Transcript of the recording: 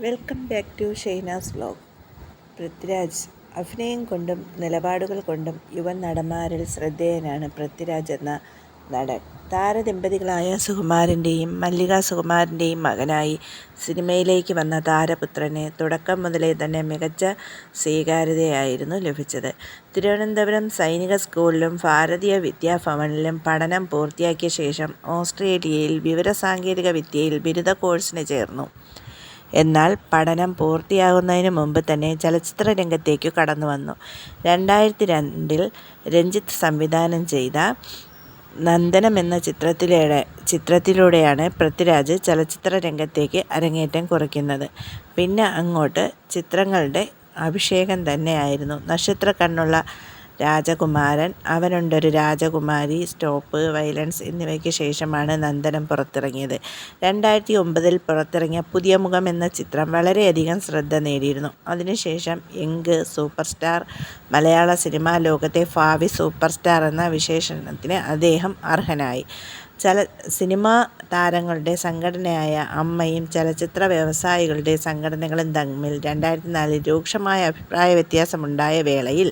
Welcome back to Shainas vlog. Prithviraj അഭിനയം കൊണ്ടും നിലപാടുകൾ കൊണ്ടും യുവ നടന്മാരിൽ ശ്രദ്ധേയനാണ് പൃഥ്വിരാജ് എന്ന നടൻ. താരദമ്പതികളായ സുകുമാരൻ്റെയും മല്ലിക സുകുമാരൻ്റെയും മകനായി സിനിമയിലേക്ക് വന്ന താരപുത്രന് തുടക്കം മുതലേ തന്നെ മികച്ച സ്വീകാര്യതയായിരുന്നു ലഭിച്ചത്. തിരുവനന്തപുരം സൈനിക സ്കൂളിലും ഭാരതീയ വിദ്യാഭവനിലും പഠനം പൂർത്തിയാക്കിയ ശേഷം ഓസ്ട്രേലിയയിൽ വിവരസാങ്കേതിക വിദ്യയിൽ ബിരുദ കോഴ്സിന് ചേർന്നു. എന്നാൽ പഠനം പൂർത്തിയാകുന്നതിന് മുമ്പ് തന്നെ ചലച്ചിത്ര രംഗത്തേക്കു കടന്നുവന്നു. 2002 രഞ്ജിത്ത് സംവിധാനം ചെയ്ത നന്ദനം എന്ന ചിത്രത്തിലൂടെയാണ് പൃഥ്വിരാജ് ചലച്ചിത്ര രംഗത്തേക്ക് അരങ്ങേറ്റം കുറിക്കുന്നത്. പിന്നെ അങ്ങോട്ട് ചിത്രങ്ങളുടെ അഭിഷേകം തന്നെയായിരുന്നു. നക്ഷത്രക്കണ്ണുള്ള രാജകുമാരൻ, അവനുണ്ടൊരു രാജകുമാരി, സ്റ്റോപ്പ്, വയലൻസ് എന്നിവയ്ക്ക് ശേഷമാണ് നന്ദനം പുറത്തിറങ്ങിയത്. 2009 പുറത്തിറങ്ങിയ പുതിയ മുഖം എന്ന ചിത്രം വളരെയധികം ശ്രദ്ധ നേടിയിരുന്നു. അതിനുശേഷം യങ് സൂപ്പർ സ്റ്റാർ, മലയാള സിനിമാ ലോകത്തെ ഭാവി സൂപ്പർ സ്റ്റാർ എന്ന വിശേഷണത്തിന് അദ്ദേഹം അർഹനായി. സിനിമാ താരങ്ങളുടെ സംഘടനയായ അമ്മയും ചലച്ചിത്ര വ്യവസായികളുടെ സംഘടനകളും തമ്മിൽ 2004 രൂക്ഷമായ അഭിപ്രായ വ്യത്യാസമുണ്ടായ വേളയിൽ